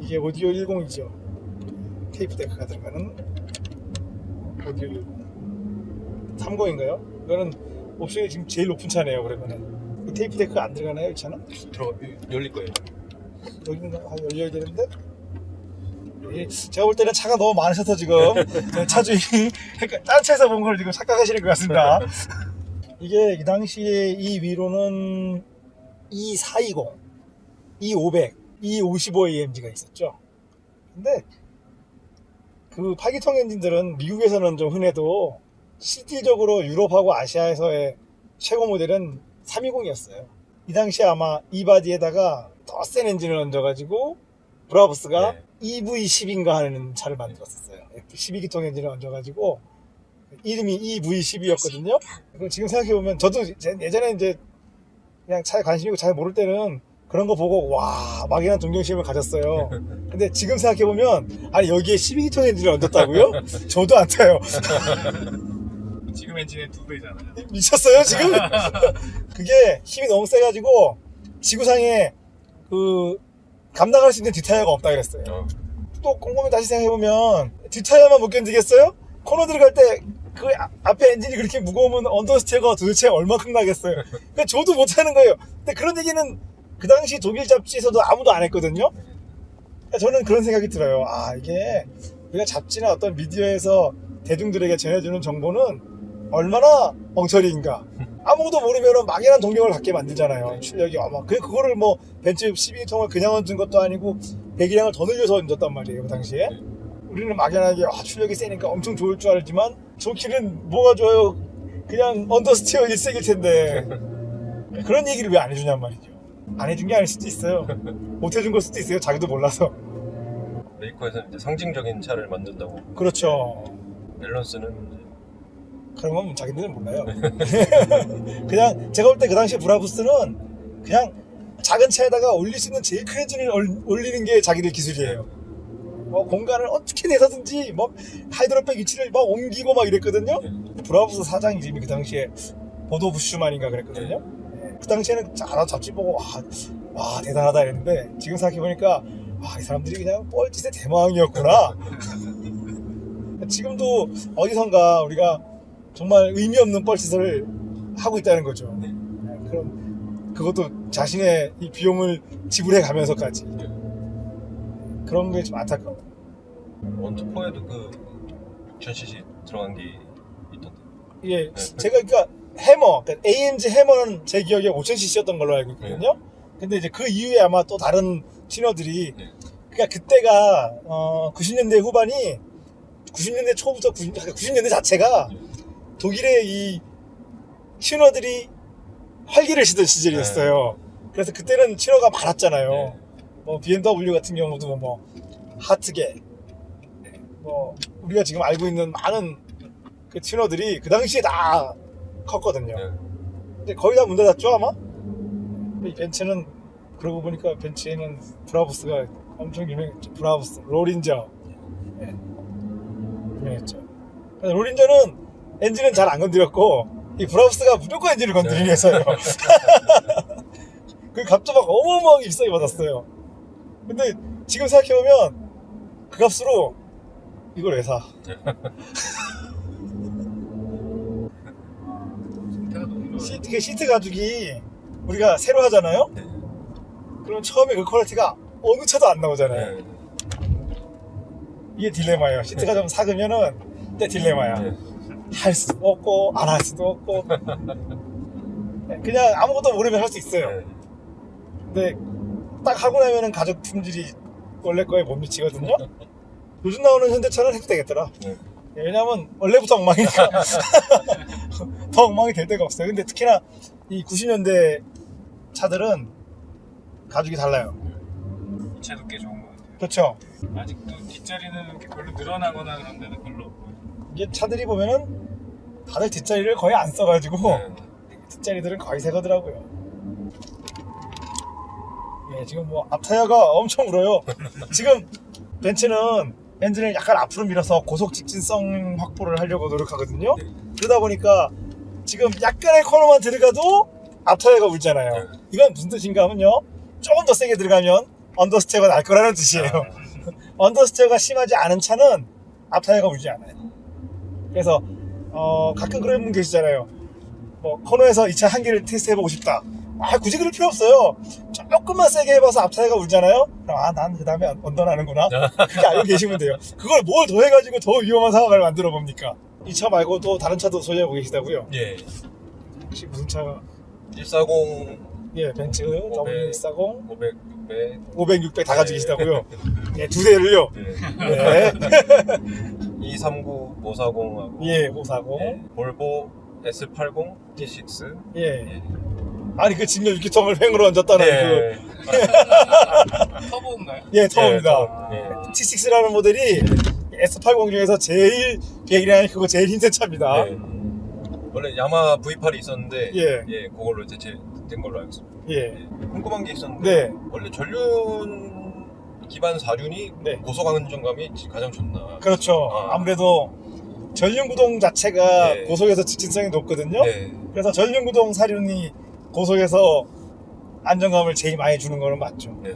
이게 오디오 10이죠. 테이프 데크가 들어가는 오디오 10. 30인가요? 이거는 옵션이 지금 제일 높은 차네요. 그러면은 이 테이프 데크가 안 들어가나요? 이 차는? 열릴 거예요. 여기는 열려야 되는데 제가 볼 때는 차가 너무 많으셔서 지금 차주인이 다른 차에서 본 걸 지금 착각하시는 것 같습니다. 이게 이 당시에 이 위로는 E420, E500, E55AMG가 있었죠. 근데 그 8기통 엔진들은 미국에서는 좀 흔해도 실질적으로 유럽하고 아시아에서의 최고 모델은 320이었어요. 이 당시에 아마 이 바디에다가 더 센 엔진을 얹어가지고 브라보스가 EV10인가 하는 차를 만들었었어요. 12기통 엔진을 얹어가지고 이름이 EV10이었거든요. 지금 생각해보면 저도 예전에 이제 그냥 차에 관심 있고 잘 모를 때는 그런 거 보고 와 막연한 동경심을 가졌어요. 근데 지금 생각해보면 아니 여기에 12기통 엔진을 얹었다고요? 저도 안 타요. 지금 엔진의 2배잖아요. 미쳤어요 지금? 그게 힘이 너무 세가지고 지구상에 그 감당할 수 있는 뒷타이어가 없다 그랬어요. 또 꼼꼼히 다시 생각해보면 뒷타이어만 못 견디겠어요? 코너 들어갈 때 그 앞에 엔진이 그렇게 무거우면 언더스티어가 도대체 얼마큼 나겠어요? 그러니까 저도 못하는 거예요. 근데 그런 얘기는 그 당시 독일 잡지에서도 아무도 안 했거든요. 그러니까 저는 그런 생각이 들어요. 이게 우리가 잡지나 어떤 미디어에서 대중들에게 전해주는 정보는 얼마나 엉터리인가. 아무것도 모르면 막연한 동경을 갖게 만들잖아요. 출력이 아마 그거를 뭐 벤츠 12통을 그냥 얹은 것도 아니고 배기량을 더 늘려서 얹었단 말이에요 그 당시에. 우리는 막연하게 출력이 세니까 엄청 좋을 줄 알지만 좋기는 뭐가 좋아요. 그냥 언더스티어 일색일 텐데 그런 얘기를 왜 안 해주냔 말이죠. 안 해준 게 아닐 수도 있어요. 못 해준 걸 수도 있어요. 자기도 몰라서. 메이커에서는 이제 상징적인 차를 만든다고. 그렇죠. 밸런스는 그런 건 자기들은 몰라요. 그냥 제가 볼 때 그 당시에 브라부스는 그냥 작은 차에다가 올릴 수 있는 제일 큰 엔진을 올리는 게 자기들 기술이에요. 뭐 공간을 어떻게 내서든지 뭐 하이드로백 위치를 막 옮기고 막 이랬거든요. 브라부스 사장이 지금 그 당시에 보도 부슈만인가 그랬거든요. 그 당시에는 잡지 보고 와 대단하다 이랬는데 지금 생각해보니까 이 사람들이 그냥 뻘짓의 대망이었구나. 지금도 어디선가 우리가 정말 의미 없는 뻘짓을 하고 있다는 거죠. 그럼 그것도 자신의 이 비용을 지불해 가면서까지 그런 게 좀 안타까워. 원투포에도 그 6000cc 들어간 게 있던데. 예, 제가 그러니까 해머, 그러니까 AMG 해머는 제 기억에 5000cc였던 걸로 알고 있거든요. 근데 이제 그 이후에 아마 또 다른 신어들이 그러니까 그때가 90년대 후반이 90년대 초부터 90년대 자체가 독일의 이 신어들이 활기를 시던 시절이었어요. 그래서 그때는 신어가 많았잖아요. 뭐 BMW 같은 경우도 뭐 하트게, 뭐 우리가 지금 알고 있는 많은 그 신어들이 그 당시에 다 컸거든요. 근데 거의 다 문 닫았죠 아마? 이 벤츠는 그러고 보니까 벤츠에는 브라부스가 엄청 유명했죠. 브라부스, 로린저. 유명했죠. 로린저는 엔진은 잘 안 건드렸고 이 브라우스가 무조건 엔진을 건드리게 해서요. 그 값도 막 어마어마하게 비싸게 받았어요. 근데 지금 생각해보면 그 값으로 이걸 왜 사? 시트 가죽이 우리가 새로 하잖아요? 그럼 처음에 그 퀄리티가 어느 차도 안 나오잖아요. 이게 딜레마예요. 시트가 좀 삭으면은 때 딜레마야. 할 수도 없고 안 할 수도 없고 그냥 아무것도 모르면 할 수 있어요. 근데 딱 하고 나면은 가죽 품질이 원래 거에 못 미치거든요. 요즘 나오는 현대차는 해도 되겠더라. 왜냐면 원래부터 엉망이니까 더 엉망이 될 데가 없어요. 근데 특히나 이 90년대 차들은 가죽이 달라요. 이 차도 꽤 좋은 것 같아요. 그렇죠. 아직도 뒷자리는 이렇게 별로 늘어나거나 그런 데는 별로 없고요. 이게 차들이 보면은 다들 뒷자리를 거의 안 써가지고 뒷자리들은 거의 새 거더라고요. 예, 지금 뭐 앞타이어가 엄청 울어요. 지금 벤츠는 엔진을 약간 앞으로 밀어서 고속 직진성 확보를 하려고 노력하거든요. 그러다 보니까 지금 약간의 코너만 들어가도 앞타이어가 울잖아요. 이건 무슨 뜻인가 하면요, 조금 더 세게 들어가면 언더스테어가 날 거라는 뜻이에요. 언더스테어가 심하지 않은 차는 앞타이어가 울지 않아요. 그래서 가끔 그런 분 계시잖아요. 뭐 코너에서 이 차 한 개를 테스트 해보고 싶다. 굳이 그럴 필요 없어요. 조금만 세게 해봐서 앞타이어가 울잖아요. 그럼 난 그 다음에 언더나는구나. 그렇게 알고 계시면 돼요. 그걸 뭘 더 해가지고 더 위험한 상황을 만들어 봅니까? 이 차 말고 또 다른 차도 소유하고 계시다고요? 예. 혹시 무슨 차가? 140, 예, 벤츠 W140, 500, 600, 500, 600 다 가지고 계시다고요? 예, 두 대를요. 예. 239, 540하고 예, 540. 예. 볼보 S80, T6. 예. 아니 그 직렬 6기통을 횡으로 얹었다는 예. 터보인가요? 예, 터보입니다. 예. T6라는 모델이 S80 중에서 제일 배기량이 크고 제일 힘센 차입니다. 예. 원래 야마 V8이 있었는데 예. 그걸로 대체된 걸로 알고 있습니다. 예. 궁금한 게 있었는데 네. 원래 전륜 기반 4륜이 네. 고속안정감이 가장 좋나? 그렇죠. 아무래도 전륜구동 자체가 네. 고속에서 직진성이 높거든요. 네. 그래서 전륜구동 4륜이 고속에서 안정감을 제일 많이 주는 거는 맞죠. 네.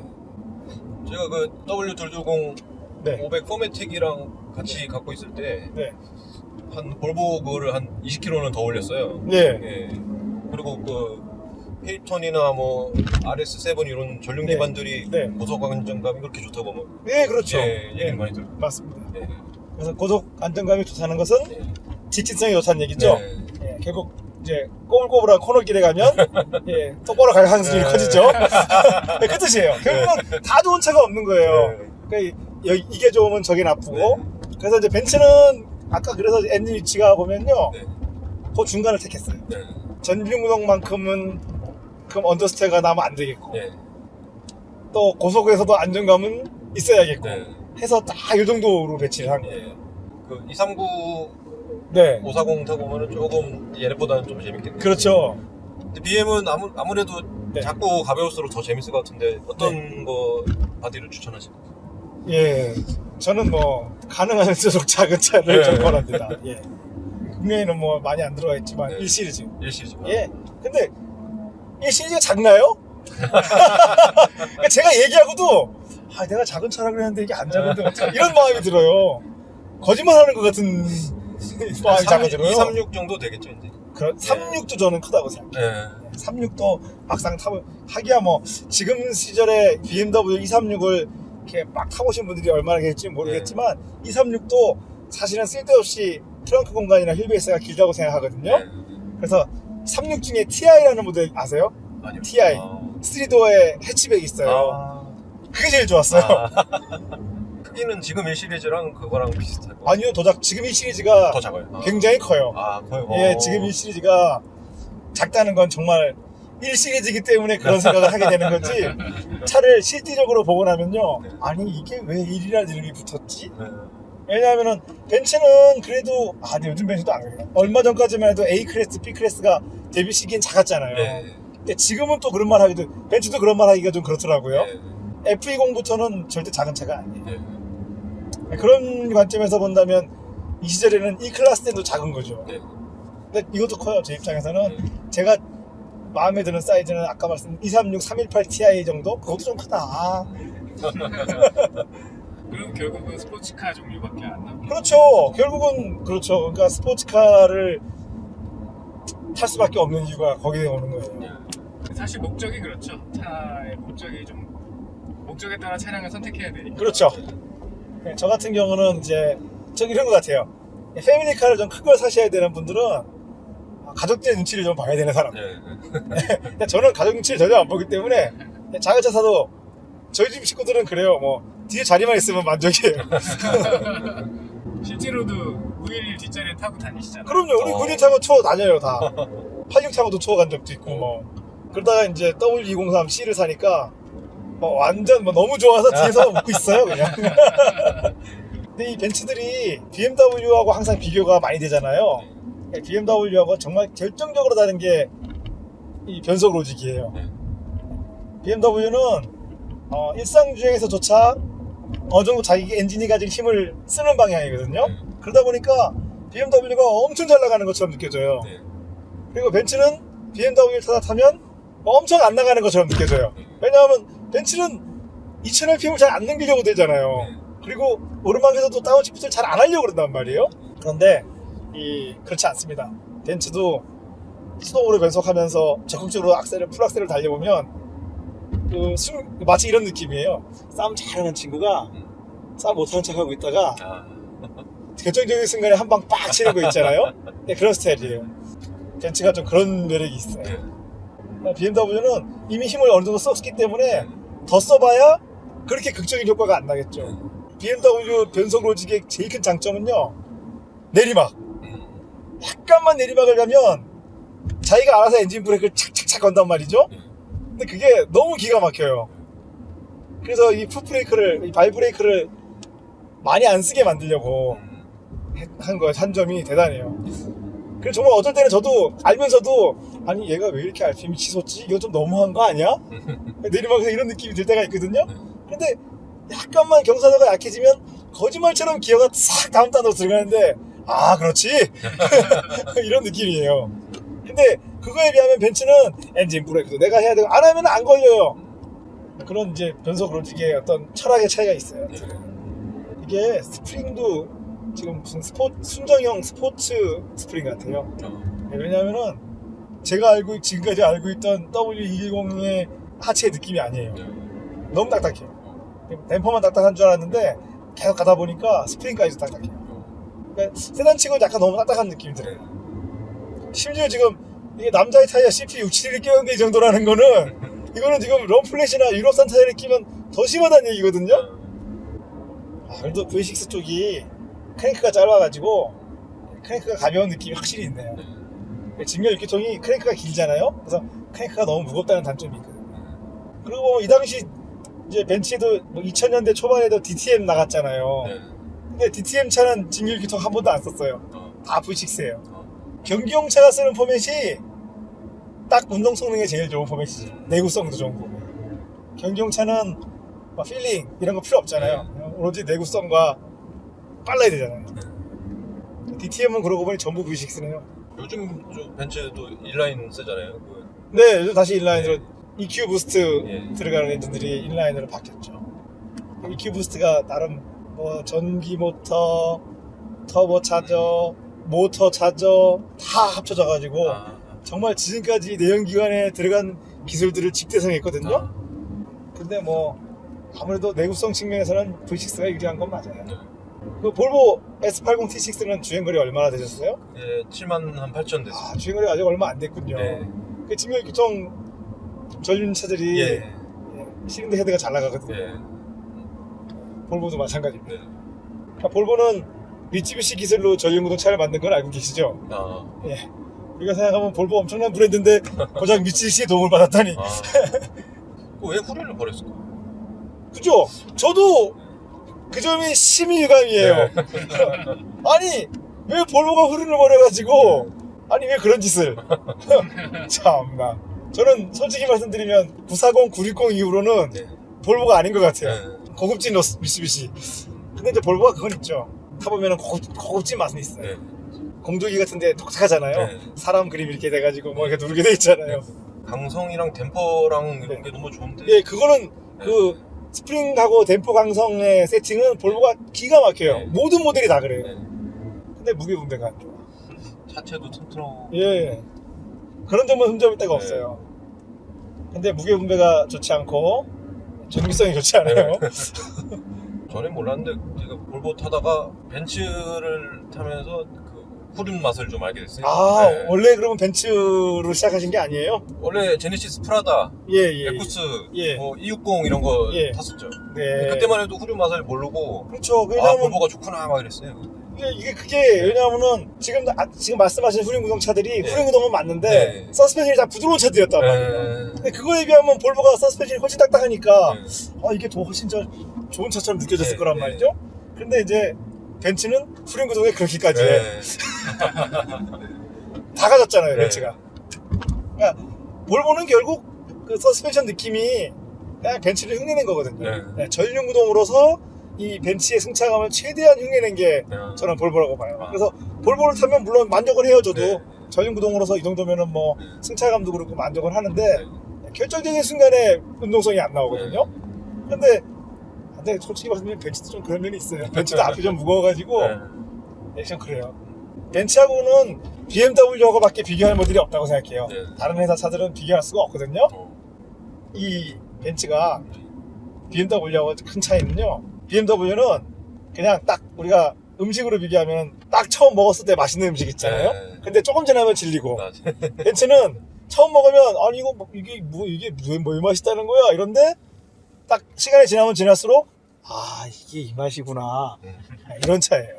제가 그 W220 네. 500 포매틱이랑 같이 갖고 있을 때 네. 한 볼보 그거를 한 20km는 더 올렸어요. 예. 예. 그리고 그 페이턴이나 뭐 RS7 이런 전륜 네. 기반들이 네. 고속 안정감이 그렇게 좋다고 뭐 예, 그렇죠. 예, 얘기를 많이 들어요. 맞습니다. 네. 그래서 고속 안정감이 좋다는 것은 네. 직진성이 좋다는 얘기죠. 네. 예, 결국 이제 꼬불꼬불한 코너길에 가면 예, 똑바로 갈 가능성이 커지죠. 네, 그 뜻이에요. 결국은 다 좋은 차가 없는 거예요. 그러니까 이게 좋으면 저게 나쁘고. 그래서 이제 벤츠는 아까 그래서 엔진 위치가 보면요, 그 중간을 택했어요. 전륜구동만큼은 그럼 언더스테어가 나면 안 되겠고, 또 고속에서도 안정감은 있어야겠고, 해서 딱 이 정도로 배치를 한 거예요. 그 239, 네, 540 타보면은 조금 얘네보다는 좀 재밌겠네요. 그렇죠. 근데 BM은 아무래도 네. 작고 가벼울수록 더 재밌을 것 같은데 어떤 거 바디를 추천하실까요? 예, 저는 뭐 가능한 수록 작은 차를 좀 권합니다. 예, 국내에는 뭐 많이 안 들어가 있지만 1시리즈. 1시리즈가. 예, 근데 1시리즈가 작나요? 그러니까 제가 얘기하고도 내가 작은 차라 그랬는데 이게 안 작은데 어떡해, 이런 마음이 들어요. 거짓말하는 것 같은 마음이 자꾸 들어요. 236 정도 되겠죠 이제. 36도 저는 크다고 생각해요. 네. 36도 막상 타면 하기야 뭐 지금 시절에 BMW 236을 이렇게 막 타보신 분들이 얼마나 계실지 모르겠지만 236도 사실은 쓸데없이 트렁크 공간이나 휠베이스가 길다고 생각하거든요. 그래서 36 중에 TI라는 모델 아세요? 아니요. TI 3도어에 해치백이 있어요. 그게 제일 좋았어요. 크기는 지금 1시리즈랑 그거랑 비슷할 거. 아니요, 지금 이 시리즈가 더 작아요. 굉장히 커요. 거의. 예, 지금 이 시리즈가 작다는 건 정말 1시리즈이기 때문에 그런 생각을 하게 되는 거지, 차를 실질적으로 보고 나면요, 아니 이게 왜 1이라는 이름이 붙었지? 왜냐하면은 벤츠는 그래도 근데 요즘 벤츠도 안 그래요. 얼마 전까지만 해도 A 클래스, B 클래스가 데뷔 시기엔 작았잖아요. 근데 지금은 또 그런 말 하기도, 벤츠도 그런 말 하기가 좀 그렇더라고요. F20부터는 절대 작은 차가 아니에요. 그런 관점에서 본다면 이 시절에는 E 클래스 때도 작은 거죠. 근데 이것도 커요. 제 입장에서는 제가 마음에 드는 사이즈는 아까 말씀 236 318 Ti 정도? 그것도 좀 크다. 그럼 결국은 스포츠카 종류밖에 안 남고. 그렇죠. 결국은 그렇죠. 그러니까 스포츠카를 탈 수밖에 없는 이유가 거기에 오는 거예요. 사실 목적이 그렇죠. 차의 목적에 따라 차량을 선택해야 되니까. 그렇죠. 저 같은 경우는 이제 전 이런 것 같아요. 패밀리카를 좀 큰 걸 사셔야 되는 분들은 가족들의 눈치를 좀 봐야 되는 사람. 근데 저는 가족 눈치를 전혀 안 보기 때문에 작은 차 사도 저희 집 식구들은 그래요. 뭐 뒤에 자리만 있으면 만족이에요. 실제로도 911 뒷자리에 타고 다니시잖아요. 그럼요. 우리 9일 타고 투어 다녀요 다. 86 타고도 투어 간 적도 있고 뭐. 그러다가 이제 W203C를 사니까 완전 너무 좋아서 뒤에서 웃고 있어요 그냥. 근데 이 벤츠들이 BMW하고 항상 비교가 많이 되잖아요. BMW하고 정말 결정적으로 다른 게 이 변속 로직이에요. BMW는 일상 주행에서조차 어느 정도 자기 엔진이 가진 힘을 쓰는 방향이거든요. 그러다 보니까 BMW가 엄청 잘 나가는 것처럼 느껴져요. 그리고 벤츠는 BMW를 타면 엄청 안 나가는 것처럼 느껴져요. 왜냐하면 벤츠는 2000rpm을 잘 안 넘기려고 되잖아요. 그리고 오르막에서도 다운시프트를 잘 안 하려고 그런단 말이에요. 그런데 그렇지 않습니다. 벤츠도 수동으로 변속하면서 적극적으로 풀악셀을 달려보면 마치 이런 느낌이에요. 싸움 잘하는 친구가 싸움 못하는 척하고 있다가 결정적인 순간에 한 방 빡 치는 거 있잖아요. 네, 그런 스타일이에요. 벤츠가 좀 그런 매력이 있어요. BMW는 이미 힘을 어느 정도 썼기 때문에 더 써봐야 그렇게 극적인 효과가 안 나겠죠. BMW 변속 로직의 제일 큰 장점은요, 내리막. 약간만 내리막을 가면 자기가 알아서 엔진 브레이크를 착착착 건단 말이죠. 근데 그게 너무 기가 막혀요. 그래서 이 풋브레이크를, 이 발브레이크를 많이 안 쓰게 만들려고 한 점이 대단해요. 그래서 정말 어떨 때는 저도 알면서도 아니 얘가 왜 이렇게 RPM이 치솟지? 이거 좀 너무한 거 아니야? 내리막에서 이런 느낌이 들 때가 있거든요. 근데 약간만 경사도가 약해지면 거짓말처럼 기어가 싹 다음 단으로 들어가는데 그렇지. 이런 느낌이에요. 근데 그거에 비하면 벤츠는 엔진 브레이크도 내가 해야 되고 안 하면 안 걸려요. 그런 이제 변속 로직의 어떤 철학의 차이가 있어요. 이게 스프링도 지금 무슨 순정형 스포츠 스프링 같아요. 왜냐면은 제가 지금까지 알고 있던 W210의 하체 느낌이 아니에요. 너무 딱딱해요. 댐퍼만 딱딱한 줄 알았는데 계속 가다 보니까 스프링까지도 딱딱해요. 그러니까 세단치고는 약간 너무 딱딱한 느낌이 들어요. 심지어 지금 이게 남자의 타이어 CP671이 끼는 게 이 정도라는 거는 이거는 지금 럼플렛이나 유럽산 타이어를 끼면 더 심하다는 얘기거든요. 그래도 V6 쪽이 크랭크가 짧아가지고 크랭크가 가벼운 느낌이 확실히 있네요. 직렬 유기통이 크랭크가 길잖아요. 그래서 크랭크가 너무 무겁다는 단점이 있거든요. 그리고 이 당시 이제 벤츠도 뭐 2000년대 초반에도 DTM 나갔잖아요. 근데 DTM 차는 직렬 유기통 한 번도 안 썼어요. 다 V6예요. 경기용 차가 쓰는 포맷이 딱 운동 성능에 제일 좋은 포맷이지. 내구성도 좋은 포맷. 경기용 차는 막 필링 이런 거 필요 없잖아요. 오로지 내구성과 빨라야 되잖아요. DTM은 그러고 보니 전부 V6네요. 요즘 벤츠도 인라인 쓰잖아요. 네, 요즘 다시 인라인으로 EQ 부스트 들어가는 엔진들이 인라인으로 바뀌었죠. EQ 부스트가 나름 뭐 전기 모터, 터보 차저, 모터 차저 다 합쳐져가지고 정말 지금까지 내연기관에 들어간 기술들을 집대성했거든요. 근데 뭐 아무래도 내구성 측면에서는 V6가 유리한 건 맞아요. 그 볼보 S80 T6는 주행거리 얼마나 되셨어요? 네, 78,000 됐어요. 주행거리가 아직 얼마 안 됐군요. 그 직렬유기통 전륜차들이 실린더 헤드가 잘 나가거든요. 볼보도 마찬가지입니다. 그러니까 볼보는 미쓰비시 기술로 전륜구동 차를 만든 걸 알고 계시죠? 예. 우리가 생각하면 볼보 엄청난 브랜드인데 고작 미쓰비시의 도움을 받았다니. 왜 후륜을 버렸을까? 그죠? 저도 그 점이 심히 유감이에요. 아니 왜 볼보가 후륜을 버려가지고 아니 왜 그런 짓을 참나. 저는 솔직히 말씀드리면 940, 960 이후로는 볼보가 아닌 것 같아요. 고급진 미쓰비시. 근데 이제 볼보가 그건 있죠. 타보면 고급진 맛은 있어요. 공조기 같은데 독특하잖아요. 사람 그림 이렇게 돼가지고 뭐 이렇게 누르게 돼 있잖아요. 강성이랑 댐퍼랑 이런 게 너무 좋은데. 예, 그거는 그 스프링하고 댐퍼 강성의 세팅은 볼보가 기가 막혀요. 모든 모델이 다 그래요. 근데 무게 분배가 안 좋아. 차체도 튼튼하고. 예, 그런 점은 흠잡을 데가 없어요. 근데 무게 분배가 좋지 않고 정비성이 좋지 않아요. 전엔 몰랐는데 제가 볼보 타다가 벤츠를 타면서 그 후륜 맛을 좀 알게 됐어요. 원래 그러면 벤츠로 시작하신 게 아니에요? 원래 제네시스 프라다, 에쿠스, 뭐 260 이런 거 탔었죠. 근데 그때만 해도 후륜 맛을 모르고 그렇죠. 왜냐면 볼보가 좋구나 막 이랬어요. 그게 왜냐하면은 지금 말씀하신 후륜 구동차들이 후륜 구동은 맞는데 서스펜션이 다 부드러운 차들이었단 말이에요. 근데 그거에 비하면 볼보가 서스펜션이 훨씬 딱딱하니까 이게 더 훨씬 좋은 차처럼 느껴졌을 거란 말이죠. 근데 이제 벤츠는 후륜 구동에 그렇게까지 해. 다 가졌잖아요, 벤츠가. 그러니까 볼보는 결국 그 서스펜션 느낌이 그냥 벤츠를 흉내낸 거거든요. 전륜 구동으로서 이 벤츠의 승차감을 최대한 흉내낸 게 저는 볼보라고 봐요. 그래서 볼보를 타면 물론 만족을 해요, 저도. 전륜 구동으로서 이 정도면은 뭐 승차감도 그렇고 만족을 하는데 결정적인 순간에 운동성이 안 나오거든요. 근데 솔직히 말하면 벤츠도 좀 그런 면이 있어요. 벤츠도 앞이 좀 무거워가지고 좀 그래요. 벤츠하고는 BMW하고 밖에 비교할 모델이 없다고 생각해요. 다른 회사 차들은 비교할 수가 없거든요. 이 벤츠가 BMW하고 큰 차이는요, BMW는 그냥 딱 우리가 음식으로 비교하면 딱 처음 먹었을 때 맛있는 음식 있잖아요. 근데 조금 지나면 질리고, 벤츠는 처음 먹으면 아니 이게 뭐 맛있다는 거야 이런데 딱 시간이 지나면 지날수록 이게 이 맛이구나, 이런 차예요.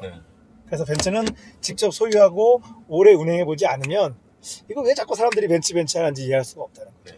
그래서 벤츠는 직접 소유하고 오래 운행해 보지 않으면 이거 왜 자꾸 사람들이 벤츠 하는지 이해할 수가 없다는 거죠.